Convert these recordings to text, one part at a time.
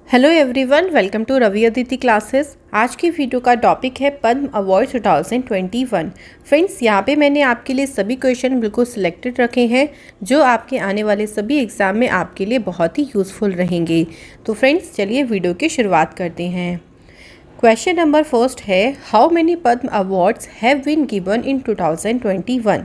Hello everyone, welcome to Ravi Aditi classes. आज की video का टॉपिक है पद्म अवार्ड 2021। फ्रेंड्स, यहाँ पे मैंने आपके लिए सभी क्वेश्चन बिल्कुल सिलेक्टेड रखे हैं जो आपके आने वाले सभी एग्ज़ाम में आपके लिए बहुत ही यूज़फुल रहेंगे। तो फ्रेंड्स, चलिए वीडियो की शुरुआत करते हैं। क्वेश्चन नंबर फर्स्ट है, how many Padma awards have been given in 2021?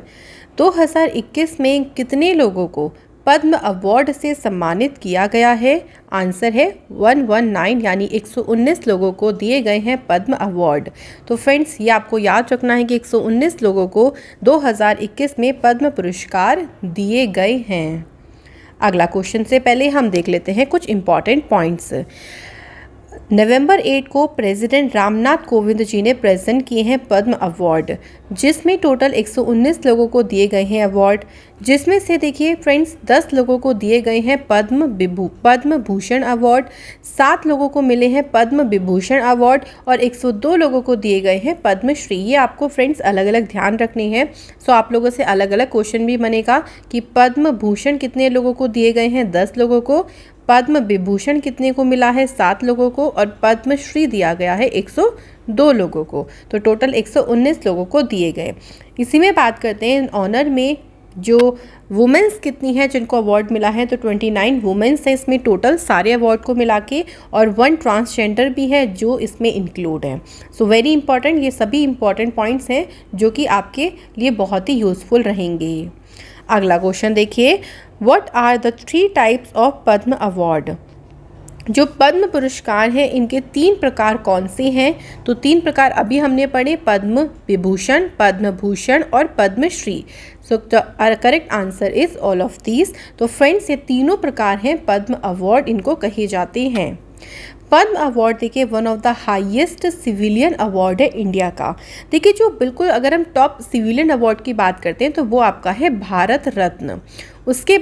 2021 में कितने लोगों को पद्म अवार्ड से सम्मानित किया गया है? आंसर है 119, यानी 119 लोगों को दिए गए हैं पद्म अवार्ड। तो फ्रेंड्स, ये आपको याद रखना है कि 119 लोगों को 2021 में पद्म पुरस्कार दिए गए हैं। अगला क्वेश्चन से पहले हम देख लेते हैं कुछ इंपॉर्टेंट पॉइंट्स। नवंबर 8 को प्रेसिडेंट रामनाथ कोविंद जी ने प्रेजेंट किए हैं पद्म अवार्ड, जिसमें टोटल 119 लोगों को दिए गए हैं अवार्ड, जिसमें से देखिए फ्रेंड्स 10 लोगों को दिए गए हैं पद्म भूषण अवार्ड, 7 लोगों को मिले हैं पद्म विभूषण अवार्ड और 102 लोगों को दिए गए हैं पद्मश्री। ये आपको फ्रेंड्स अलग अलग ध्यान रखने हैं। सो आप लोगों से अलग अलग क्वेश्चन भी बनेगा कि पद्म भूषण कितने लोगों को दिए गए हैं? 10 लोगों को। पद्म विभूषण कितने को मिला है? 7 लोगों को। और पद्मश्री दिया गया है 102 लोगों को। तो टोटल 119 लोगों को दिए गए। इसी में बात करते हैं ऑनर में जो वुमेंस कितनी हैं जिनको अवार्ड मिला है, तो 29 वुमेंस हैं इसमें टोटल सारे अवार्ड को मिला के, और 1 ट्रांसजेंडर भी है जो इसमें इंक्लूड है। सो वेरी इंपॉर्टेंट, ये सभी इंपॉर्टेंट पॉइंट्स हैं जो कि आपके लिए बहुत ही यूज़फुल रहेंगे। अगला क्वेश्चन देखिए, what are the 3 types of Padma award? जो पद्म पुरस्कार हैं इनके 3 प्रकार कौन से हैं? तो 3 प्रकार अभी हमने पढ़े, पद्म विभूषण, पद्म भूषण और Padmashri. So the correct answer is all of these. तो फ्रेंड्स, ये तीनों प्रकार हैं पद्म अवार्ड, इनको कहे जाते हैं। पद्म अवार्ड देखिए one of the highest civilian award है इंडिया का। देखिए जो बिल्कुल अगर हम टॉप सिविलियन अवार्ड की बात करते हैं तो वो आपका है भारत रत्न। उसके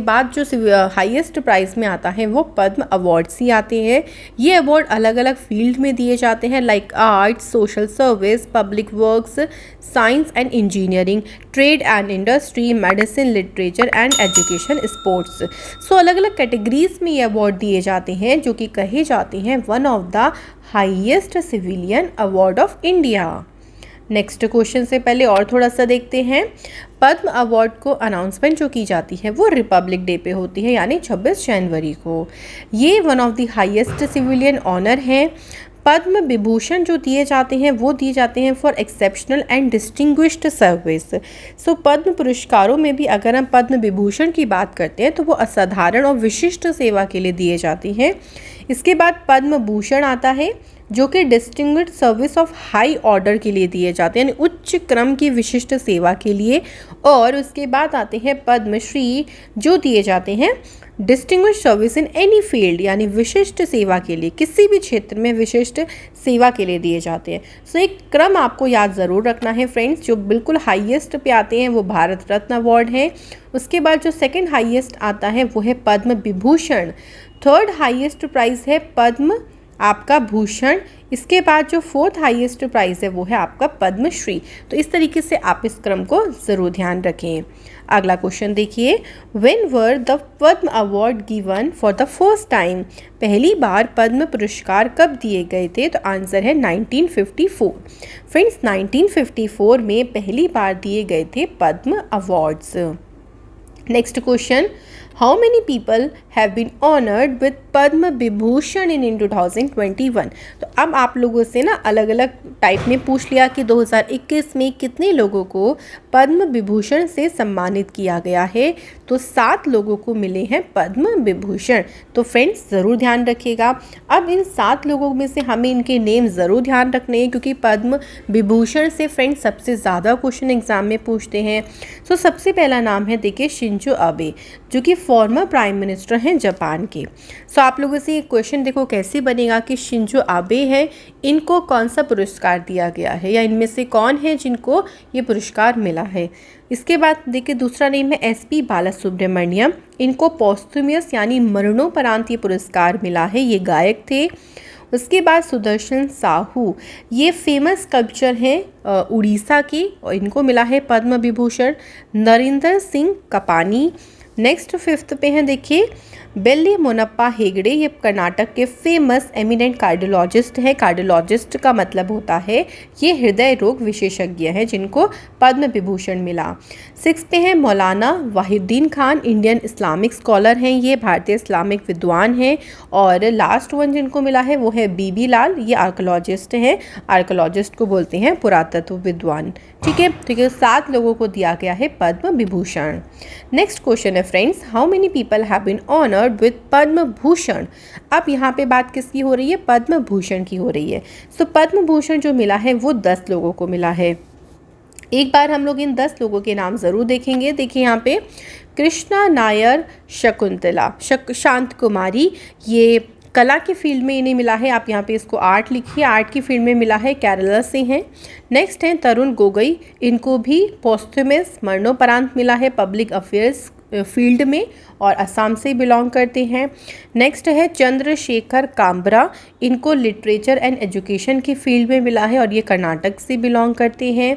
बाद जो हाईएस्ट प्राइस में आता है वो पद्म अवार्ड्स ही आते हैं। ये अवार्ड अलग अलग फील्ड में दिए जाते हैं, like art, social service, public works, science and engineering, trade and industry, medicine, literature and education, sports. So अलग अलग कैटेगरीज में ये अवार्ड दिए जाते हैं जो कि कहे जाते हैं one of the highest civilian award of India. Next question से पहले और थोड़ा सा देखते हैं। पद्म अवार्ड को अनाउंसमेंट जो की जाती है वो रिपब्लिक डे पे होती है, यानी 26 जनवरी को। ये one of the highest civilian honour हैं। पद्म विभूषण जो दिए जाते हैं वो दिए जाते हैं for exceptional and distinguished service. So Padma पुरस्कारों में भी अगर हम पद्म विभूषण की बात करते हैं तो वो असाधारण और विशिष्ट सेवा के लिए दिए जाती हैं। इसके बाद पद्म भूषण आता है जो कि distinguished service of high order के लिए दिए जाते हैं, यानी उच्च क्रम की विशिष्ट सेवा के लिए। और उसके बाद आते हैं पद्मश्री जो दिए जाते हैं distinguished service in any field, यानी विशिष्ट सेवा के लिए, किसी भी क्षेत्र में विशिष्ट सेवा के लिए दिए जाते हैं। सो एक क्रम आपको याद ज़रूर रखना है फ्रेंड्स। जो बिल्कुल हाईएस्ट पे आते हैं वो भारत रत्न अवार्ड है। उसके बाद जो सेकंड हाईएस्ट आता है वो है Padma Vibhushan. Third highest price है पद्म आपका भूषण। इसके बाद जो फोर्थ हाईएस्ट प्राइज़ है वो है आपका पद्मश्री। तो इस तरीके से आप इस क्रम को ज़रूर ध्यान रखें। अगला क्वेश्चन देखिए, when were the Padma award given for the first time? पहली बार पद्म पुरस्कार कब दिए गए थे? तो आंसर है 1954। फ्रेंड्स, 1954 में पहली बार दिए गए थे Padma awards. Next question, how many people have been honoured with Padma Vibhushan in 2021? तो अब आप लोगों से ना अलग अलग टाइप में पूछ लिया कि 2021 में कितने लोगों को पद्म विभूषण से सम्मानित किया गया है। तो 7 लोगों को मिले हैं पद्म विभूषण। तो फ्रेंड्स ज़रूर ध्यान रखिएगा। अब इन 7 लोगों में से हमें इनके नेम ज़रूर ध्यान रखने हैं, क्योंकि पद्म विभूषण से फ्रेंड्स सबसे ज़्यादा क्वेश्चन एग्जाम में पूछते हैं। सो सबसे पहला नाम है देखिए शिंजो आबे, जो कि फॉर्मर प्राइम मिनिस्टर हैं जापान के। सो आप लोगों से ये क्वेश्चन देखो कैसे बनेगा कि शिंजो आबे है, इनको कौन सा पुरस्कार दिया गया है, या इनमें से कौन है जिनको ये पुरस्कार मिला है। इसके बाद देखिए दूसरा नेम है SP बालासुब्रमण्यम, इनको पोस्थुमस यानी मरणोपरांत ये पुरस्कार मिला है, ये गायक थे। उसके बाद सुदर्शन साहू, ये फेमस स्कल्पचर हैं उड़ीसा की और इनको मिला है पद्म विभूषण। नरेंद्र सिंह कपानी। नेक्स्ट 5th पे हैं देखिए बेल्ली मोनप्पा हेगड़े ये कर्नाटक के फेमस एमिनेंट कार्डियोलॉजिस्ट हैं। कार्डियोलॉजिस्ट का मतलब होता है ये हृदय रोग विशेषज्ञ हैं जिनको पद्म विभूषण मिला। 6 पे हैं मौलाना वाहिउद्दीन खान, इंडियन इस्लामिक स्कॉलर हैं, ये भारतीय इस्लामिक विद्वान हैं। और लास्ट वन जिनको मिला है वो है बीबी लाल, ये आर्कोलॉजिस्ट हैं। आर्कोलॉजिस्ट को बोलते हैं पुरातत्व विद्वान। ठीक है, तो ये 7 लोगों को दिया गया है पद्म विभूषण। नेक्स्ट क्वेश्चन है friends, how many people have been honoured with Padma Bhushan. अब यहाँ पे बात किसकी हो रही है, पद्म भूषण की हो रही है। सो पद्म भूषण जो मिला है वो 10 लोगों को मिला है। एक बार हम लोग इन 10 लोगों के नाम ज़रूर देखेंगे। देखिए यहाँ पे कृष्णा नायर, शकुंतला, शांत कुमारी, ये कला की फील्ड में इन्हें मिला है। आप यहाँ पे इसको आर्ट लिखिए, आर्ट की फील्ड में मिला है, केरला से हैं। नेक्स्ट हैं तरुण गोगोई, इनको भी पोस्थुमस मरणोपरांत मिला है पब्लिक अफेयर्स फील्ड में और असम से बिलोंग करते हैं। नेक्स्ट है चंद्रशेखर काम्बरा, इनको लिटरेचर एंड एजुकेशन की फील्ड में मिला है और ये कर्नाटक से बिलोंग करते हैं।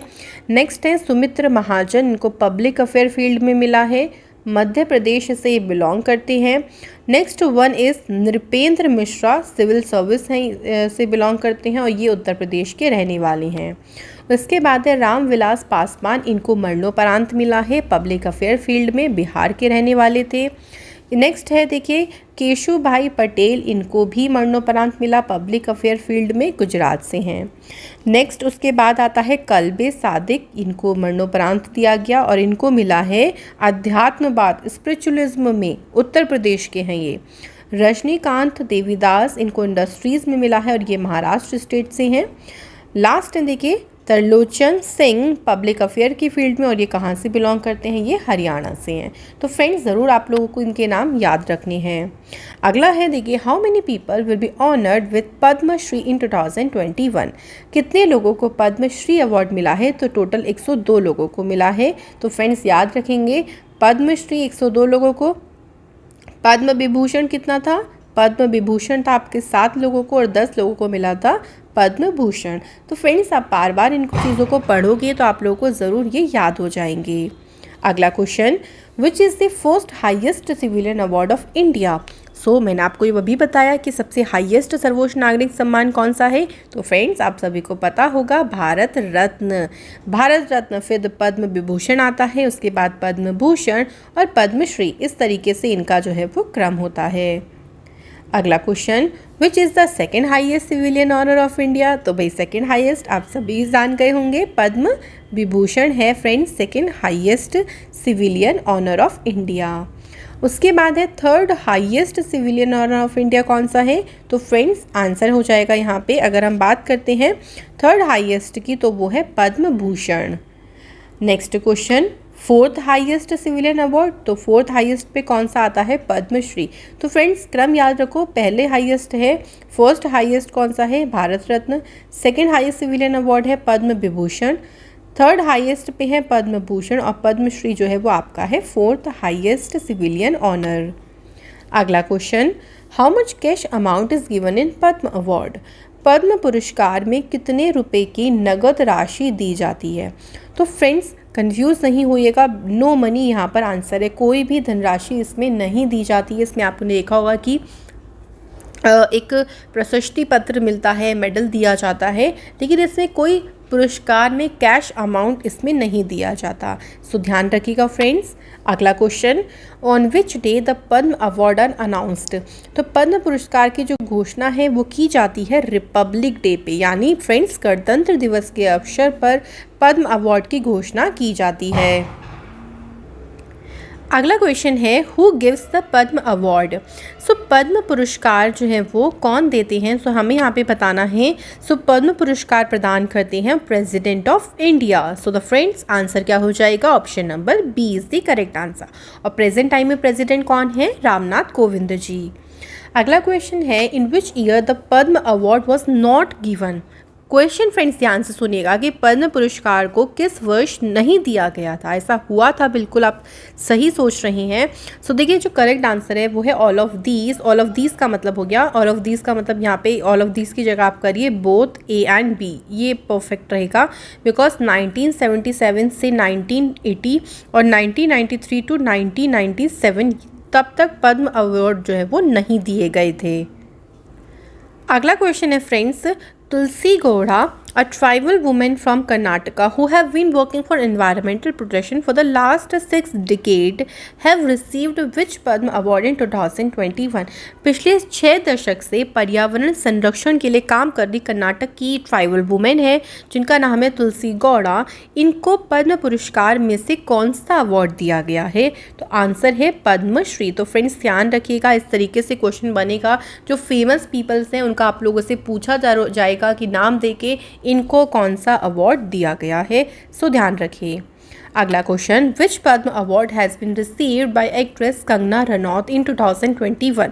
नेक्स्ट है सुमित्र महाजन, इनको पब्लिक अफेयर फील्ड में मिला है, मध्य प्रदेश से बिलोंग करते हैं। Next one is Nripendra Mishra, civil service हैं से बिलोंग करते हैं और ये उत्तर प्रदेश के रहने वाले हैं। उसके बाद है रामविलास पासवान, इनको मरणोपरांत मिला है पब्लिक अफेयर फील्ड में, बिहार के रहने वाले थे। नेक्स्ट है देखिए केशु भाई पटेल, इनको भी मरणोपरांत मिला पब्लिक अफेयर फील्ड में, गुजरात से हैं। नेक्स्ट उसके बाद आता है कल्बे सादिक, इनको मरणोपरांत दिया गया और इनको मिला है अध्यात्मवाद स्पिरिचुअलिज्म में, उत्तर प्रदेश के हैं ये। रजनीकांत देवीदास, इनको इंडस्ट्रीज़ में मिला है और ये महाराष्ट्र स्टेट से हैं। लास्ट है देखिए तरलोचन सिंह, पब्लिक अफेयर की फील्ड में और ये कहाँ से बिलोंग करते हैं, ये हरियाणा से हैं। तो फ्रेंड्स ज़रूर आप लोगों को इनके नाम याद रखने हैं। अगला है देखिए how many people will be honoured with Padmashri in 2021। कितने लोगों को पद्मश्री अवार्ड मिला है, तो टोटल 102 लोगों को मिला है। तो फ्रेंड्स याद रखेंगे पद्मश्री 102 लोगों को, पद्म विभूषण कितना था, पद्म विभूषण था आपके 7 लोगों को और 10 लोगों को मिला था पद्म भूषण। तो फ्रेंड्स आप बार बार इन चीज़ों को पढ़ोगे तो आप लोगों को ज़रूर ये याद हो जाएंगे। अगला question, which is the first highest civilian award of India. So मैंने आपको ये भी बताया कि सबसे हाईएस्ट सर्वोच्च नागरिक सम्मान कौन सा है। तो फ्रेंड्स आप सभी को पता होगा भारत रत्न। भारत रत्न, फिर पद्म विभूषण आता है, उसके बाद पद्म भूषण और पद्मश्री, इस तरीके से इनका जो है वो क्रम होता है। अगला question, which is the second highest civilian honour of India. तो भाई सेकेंड हाईएस्ट आप सभी जान गए होंगे, पद्म विभूषण है friends second highest civilian honour of India. उसके बाद है third highest civilian honour of India कौन सा है। तो फ्रेंड्स आंसर हो जाएगा यहाँ पे, अगर हम बात करते हैं थर्ड हाईएस्ट की तो वो है Padma Bhushan. Next question, fourth highest civilian award. तो फोर्थ हाईएस्ट पे कौन सा आता है, पद्मश्री। तो फ्रेंड्स क्रम याद रखो, पहले हाईएस्ट है, फर्स्ट हाईएस्ट कौन सा है, Bharat Ratna, second highest civilian award है पद्म विभूषण, थर्ड हाईएस्ट पे है पद्म भूषण और पद्मश्री जो है वो आपका है फोर्थ हाईएस्ट सिविलियन ऑनर। अगला question, how much cash amount is given in Padma award. Padma पुरस्कार में कितने रुपए की नगद राशि दी जाती है। तो फ्रेंड्स कंफ्यूज नहीं होइएगा, नो मनी यहाँ पर आंसर है, कोई भी धनराशि इसमें नहीं दी जाती है। इसमें आपने देखा होगा कि एक प्रशस्ति पत्र मिलता है, मेडल दिया जाता है, लेकिन इसमें कोई पुरस्कार में कैश अमाउंट इसमें नहीं दिया जाता। सो ध्यान रखिएगा फ्रेंड्स। अगला question, on which day the Padma award are announced. तो पद्म पुरस्कार की जो घोषणा है वो की जाती है रिपब्लिक डे पे, यानी फ्रेंड्स गणतंत्र दिवस के अवसर पर पद्म अवार्ड की घोषणा की जाती है। अगला क्वेश्चन है, who gives the Padma award. So Padma पुरस्कार जो है वो कौन देते हैं, सो हमें यहाँ पे बताना है। सो पद्म पुरस्कार प्रदान करते हैं president of India. So the friends answer क्या हो जाएगा, option number B is the correct answer. और प्रेजेंट टाइम में प्रेसिडेंट कौन है, रामनाथ कोविंद जी। अगला क्वेश्चन है, in which year the Padma award was not given. Question friends ध्यान से सुनिएगा कि पद्म पुरस्कार को किस वर्ष नहीं दिया गया था। ऐसा हुआ था, बिल्कुल आप सही सोच रहे हैं। सो देखिए जो करेक्ट आंसर है वो है all of these. All of these का मतलब हो गया, ऑल ऑफ दीज का मतलब यहाँ पे ऑल ऑफ दीज की जगह आप करिए बोथ ए एंड बी, ये परफेक्ट रहेगा। बिकॉज 1977 से 1980 और 1993 टू 1997 तब तक पद्म अवार्ड जो है वो नहीं दिए गए थे। अगला क्वेश्चन है friends, Tulsi Gowda, a tribal woman from Karnataka who have been working for environmental protection for the last 6 decades, have received which Padma Award in 2021? पिछले 6 दशक से पर्यावरण संरक्षण के लिए काम कर रही कर्नाटक की ट्राइबल वुमेन है जिनका नाम है तुलसी गौड़ा। इनको पद्म पुरस्कार में से कौन सा अवार्ड दिया गया है? तो आंसर है पद्मश्री। तो फ्रेंड्स ध्यान रखिएगा, इस तरीके से क्वेश्चन बनेगा, जो फेमस पीपल्स हैं उनका आप लोगों से पूछा जाएगा कि नाम देके इनको कौन सा अवार्ड दिया गया है। सो ध्यान रखिए। अगला question, which Padma award has been received by actress Kangana Ranaut in 2021?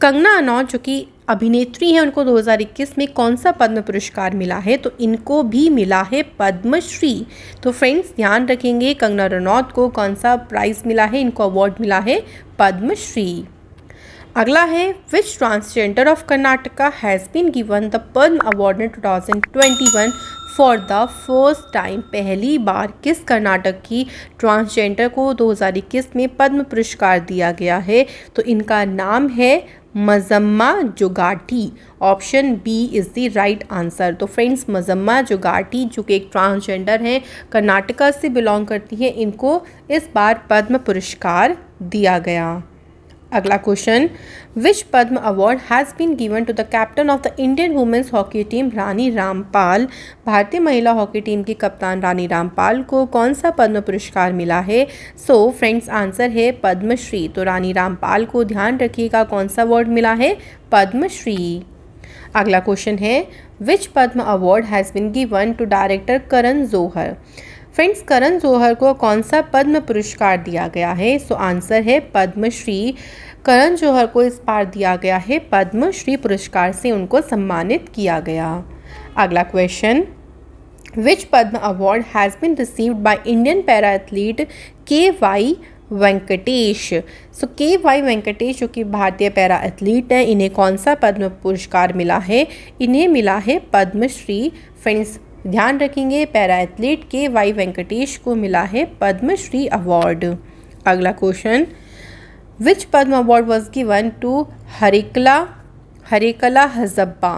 Kangana Ranaut जो कि अभिनेत्री हैं, उनको 2021 में कौन सा पद्म पुरस्कार मिला है? तो इनको भी मिला है पद्मश्री। तो फ्रेंड्स ध्यान रखेंगे, कंगना रनौत को कौन सा प्राइज़ मिला है? इनको अवार्ड मिला है पद्मश्री। अगला है, which transgender of Karnataka has been given the Padma award in 2021 for the first time? पहली बार किस कर्नाटक की ट्रांसजेंडर को 2021 में पद्म पुरस्कार दिया गया है? तो इनका नाम है Manjamma Jogati. Option B is the right answer. तो फ्रेंड्स मजम्मा जोगाटी जो कि एक ट्रांसजेंडर हैं, कर्नाटका से बिलोंग करती हैं, इनको इस बार पद्म पुरस्कार दिया गया। अगला question, which Padma award has been given to the captain of the Indian women's hockey team Rani Rampal? भारतीय महिला हॉकी टीम की कप्तान रानी रामपाल को कौन सा पद्म पुरस्कार मिला है? सो फ्रेंड्स आंसर है पद्मश्री। तो रानी रामपाल को ध्यान रखिएगा कौन सा अवार्ड मिला है? पद्मश्री। अगला क्वेश्चन है, which Padma award has been given to director Karan Johar? Friends Karan Johar को कौन सा पद्म पुरस्कार दिया गया है? सो आंसर है पद्मश्री। करण जौहर को इस बार दिया गया है पद्मश्री पुरस्कार से उनको सम्मानित किया गया। अगला question, which Padma award has been received by Indian para athlete K Y. Venkatesh? So K Y. Venkatesh जो कि भारतीय पैरा एथलीट हैं, इन्हें कौन सा पद्म पुरस्कार मिला है? इन्हें मिला है पद्मश्री। फ्रेंड्स ध्यान रखेंगे, पैरा एथलीट के.वाई. वेंकटेश को मिला है पद्मश्री अवार्ड। अगला question, which Padma award was given to Harekala Hajabba,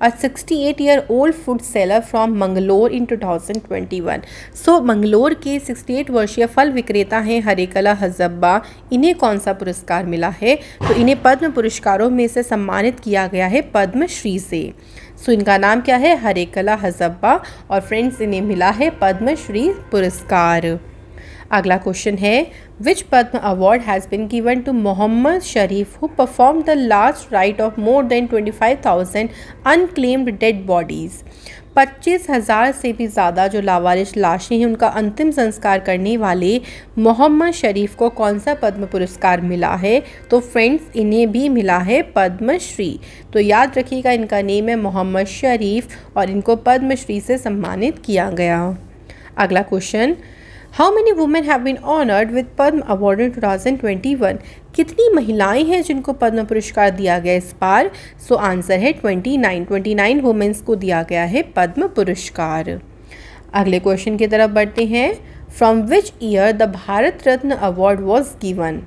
a 68-year-old food seller from Mangalore in 2021? सो मंगलोर के 68 वर्षीय फल विक्रेता हैं हरेकला हजब्बा। इन्हें कौन सा पुरस्कार मिला है? तो इन्हें पद्म पुरस्कारों में से सम्मानित किया गया है पद्मश्री से। सो इनका नाम क्या है? हरेकला हजब्बा, और फ्रेंड्स इन्हें मिला है पद्मश्री पुरस्कार। अगला क्वेश्चन है, which Padma award has been given to Mohammed Sharif who perform the last rite of more than 25,000 unclaimed dead bodies? 25,000 से भी ज़्यादा जो लावारिश लाशें हैं उनका अंतिम संस्कार करने वाले मोहम्मद शरीफ को कौन सा पद्म पुरस्कार मिला है? तो फ्रेंड्स इन्हें भी मिला है पद्मश्री। तो याद रखिएगा, इनका नेम है मोहम्मद शरीफ और इनको पद्मश्री से सम्मानित किया गया। अगला question, how many women have been honoured with Padma award in 2021? कितनी महिलाएं हैं जिनको पद्म पुरस्कार दिया गया इस बार? सो आंसर है 29 वुमेन्स को दिया गया है पद्म पुरस्कार। अगले क्वेश्चन की तरफ बढ़ते हैं, from which year the Bharat Ratna award was given?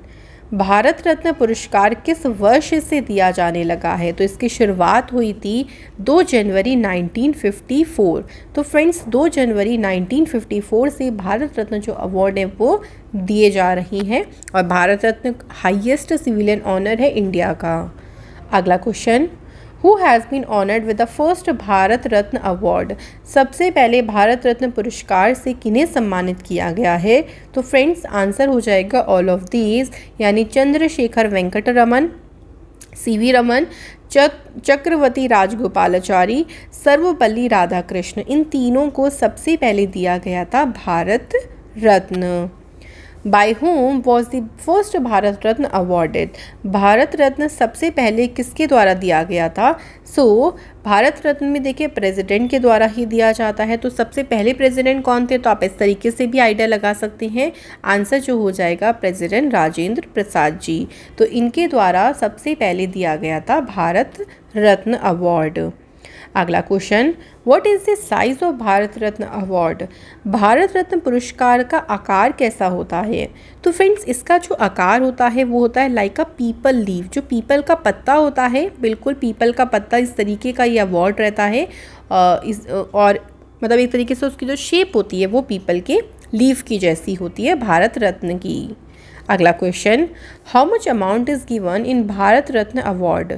Bharat Ratna पुरस्कार किस वर्ष से दिया जाने लगा है? तो इसकी शुरुआत हुई थी 2 जनवरी 1954। तो फ्रेंड्स 2 जनवरी 1954 से भारत रत्न जो अवार्ड है वो दिए जा रही हैं, और Bharat Ratna highest civilian honour है इंडिया का। अगला question, who has been honoured with the first Bharat Ratna award? सबसे पहले भारत रत्न पुरस्कार से किन्हें सम्मानित किया गया है? तो फ्रेंड्स आंसर हो जाएगा ऑल ऑफ दीज, यानी चंद्रशेखर वेंकट रमन, सी.वी. रमन, चक्रवर्ती राजगोपालाचारी, सर्वपल्ली राधाकृष्ण। इन तीनों को सबसे पहले दिया गया था Bharat Ratna. By whom was the first Bharat Ratna awarded? Bharat Ratna सबसे पहले किसके द्वारा दिया गया था? सो भारत रत्न में देखिए प्रेसिडेंट के द्वारा ही दिया जाता है। तो सबसे पहले प्रेसिडेंट कौन थे? तो आप इस तरीके से भी आइडिया लगा सकते हैं। आंसर जो हो जाएगा प्रेसिडेंट राजेंद्र प्रसाद जी। तो इनके द्वारा सबसे पहले दिया गया था भारत रत्न अवार्ड। अगला question, what is the size of Bharat Ratna award? Bharat Ratna पुरस्कार का आकार कैसा होता है? तो फ्रेंड्स इसका जो आकार होता है वो होता है लाइक अ पीपल लीफ, जो पीपल का पत्ता होता है, बिल्कुल पीपल का पत्ता इस तरीके का ये अवार्ड रहता है। और मतलब एक तरीके से उसकी जो शेप होती है वो पीपल के लीफ की जैसी होती है भारत रत्न की। अगला question, how much amount is given in Bharat Ratna award?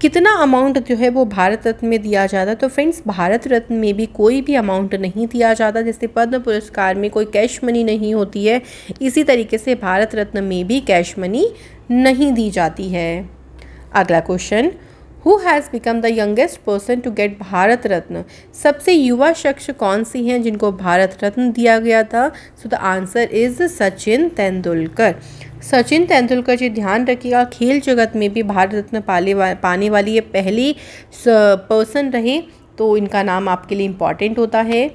कितना अमाउंट जो है वो भारत रत्न में दिया जाता है? तो फ्रेंड्स भारत रत्न में भी कोई भी अमाउंट नहीं दिया जाता, जैसे पद्म पुरस्कार में कोई कैश मनी नहीं होती है, इसी तरीके से भारत रत्न में भी कैश मनी नहीं दी जाती है। अगला question, who has become the youngest person to get Bharat Ratna? सबसे युवा शख्स कौन सी हैं जिनको भारत रत्न दिया गया था? So the answer is Sachin Tendulkar. Sachin Tendulkar ji, ध्यान रखिएगा, खेल जगत में भी भारत रत्न पाने वाली ये पहली पर्सन रहे, तो इनका नाम आपके लिए इम्पॉर्टेंट होता है।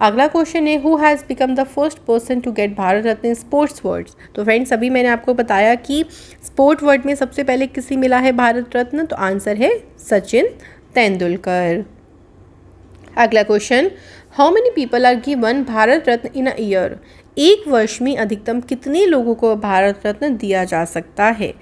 अगला क्वेश्चन है, who has become the first person to get Bharat Ratna in sports words? तो फ्रेंड्स अभी मैंने आपको बताया कि स्पोर्ट वर्ड में सबसे पहले किसे मिला है भारत रत्न, तो आंसर है सचिन तेंदुलकर। अगला question, how many people are given Bharat Ratna in a year? एक वर्ष में अधिकतम कितने लोगों को भारत रत्न दिया जा सकता है?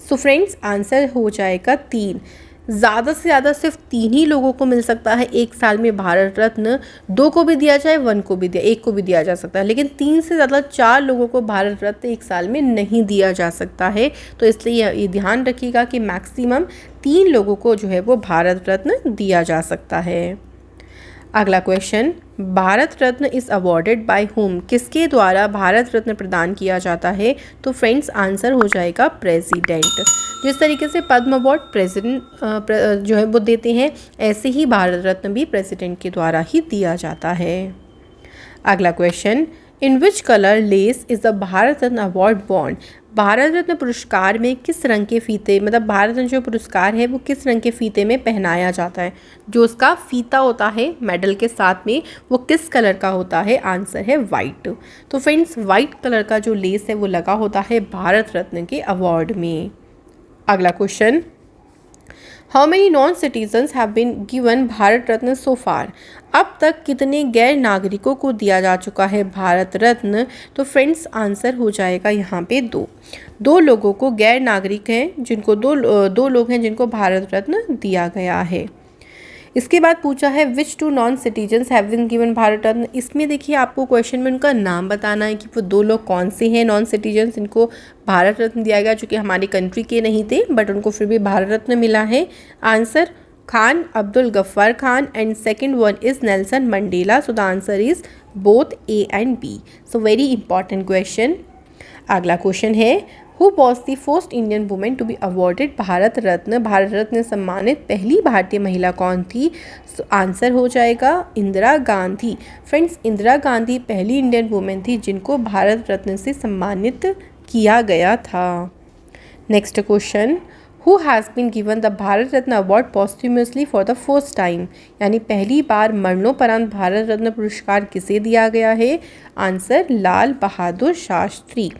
सो फ्रेंड्स आंसर हो जाएगा 3। ज़्यादा से ज़्यादा सिर्फ 3 ही लोगों को मिल सकता है एक साल में भारत रत्न। 2 को भी दिया जाए, 1 को भी दिया, 1 को भी दिया जा सकता है, लेकिन 3 से ज़्यादा 4 लोगों को भारत रत्न एक साल में नहीं दिया जा सकता है। तो इसलिए ये ध्यान रखिएगा कि मैक्सिमम 3 लोगों को जो है वो भारत रत्न दिया जा सकता है। अगला question, Bharat Ratna is awarded by whom? किसके द्वारा भारत रत्न प्रदान किया जाता है? तो फ्रेंड्स आंसर हो जाएगा प्रेसिडेंट। जिस तरीके से पद्म अवार्ड प्रेसिडेंट जो है वो देते हैं, ऐसे ही भारत रत्न भी प्रेसिडेंट के द्वारा ही दिया जाता है। अगला question, in which colour lace is the Bharat Ratna award bound? Bharat Ratna पुरस्कार में किस रंग के फीते, मतलब भारत रत्न जो पुरस्कार है वो किस रंग के फीते में पहनाया जाता है? जो उसका फीता होता है मेडल के साथ में, वो किस कलर का होता है? आंसर है वाइट। तो फ्रेंड्स वाइट कलर का जो लेस है वो लगा होता है भारत रत्न के अवार्ड में। अगला question, how many non citizens have been given Bharat Ratna so far? अब तक कितने गैर नागरिकों को दिया जा चुका है भारत रत्न? तो फ्रेंड्स आंसर हो जाएगा यहाँ पे 2 लोगों को, गैर नागरिक हैं जिनको दो लोग हैं जिनको भारत रत्न दिया गया है। इसके बाद पूछा है which 2 non citizens have been given Bharat Ratna? इसमें देखिए आपको क्वेश्चन में उनका नाम बताना है कि वो 2 लोग कौन से हैं नॉन सिटीजन्स जिनको भारत रत्न दिया गया, जो कि हमारी कंट्री के नहीं थे बट उनको फिर भी भारत रत्न मिला है। Answer Khan Abdul Ghaffar Khan and second one is Nelson Mandela. So the answer is both A and B। So very important question. अगला क्वेश्चन है, who was the first Indian women to be awarded Bharat Ratna? Bharat Ratna सम्मानित पहली भारतीय महिला कौन थी? आंसर हो जाएगा इंदिरा गांधी। फ्रेंड्स इंदिरा गांधी पहली इंडियन वुमेन थी जिनको भारत रत्न से सम्मानित किया गया था। Next question, who has been given the Bharat Ratna award posthumously for the first time? यानी पहली बार मरणोपरांत भारत रत्न पुरस्कार किसे दिया गया है? आंसर लाल बहादुर शास्त्री।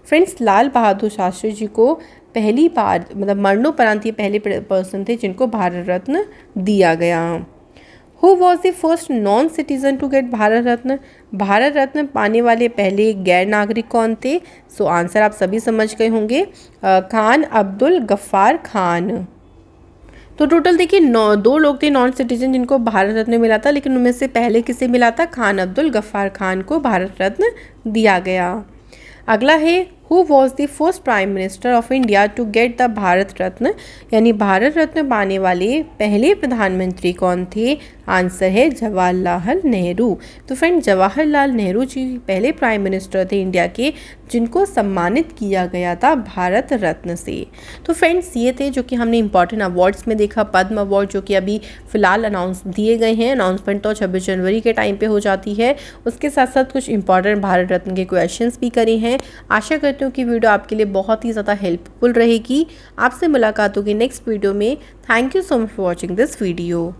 फ्रेंड्स लाल बहादुर शास्त्री जी को पहली बार मतलब मरणोपरांत ये पहले पर्सन थे जिनको भारत रत्न दिया गया। Who was the first non citizen to get Bharat Ratna? Bharat Ratna पाने वाले पहले गैर नागरिक कौन थे? सो आंसर आप सभी समझ गए होंगे, खान अब्दुल गफ्फार खान। तो टोटल देखिए 2 लोग थे नॉन सिटीजन जिनको भारत रत्न मिला था, लेकिन उनमें से पहले किसे मिला था? खान अब्दुल गफ्फार खान को भारत रत्न दिया गया। अगला है, who was the first prime minister of India to get the Bharat Ratna? यानी भारत रत्न पाने वाले पहले प्रधानमंत्री कौन थे? आंसर है जवाहरलाल नेहरू। तो फ्रेंड जवाहरलाल नेहरू जी पहले प्राइम मिनिस्टर थे इंडिया के जिनको सम्मानित किया गया था भारत रत्न से। तो फ्रेंड्स ये थे जो कि हमने इंपॉर्टेंट अवार्ड्स में देखा। पद्म अवार्ड जो कि अभी फ़िलहाल अनाउंस दिए गए हैं, अनाउंसमेंट तो 26 जनवरी के टाइम पे हो जाती है। उसके साथ साथ कुछ इंपॉर्टेंट भारत रत्न के क्वेश्चंस भी करे हैं। आशा करती हूँ कि वीडियो आपके लिए बहुत ही ज़्यादा हेल्पफुल रहेगी। आपसे मुलाकात होगी नेक्स्ट वीडियो में। Thank you so much for watching this video.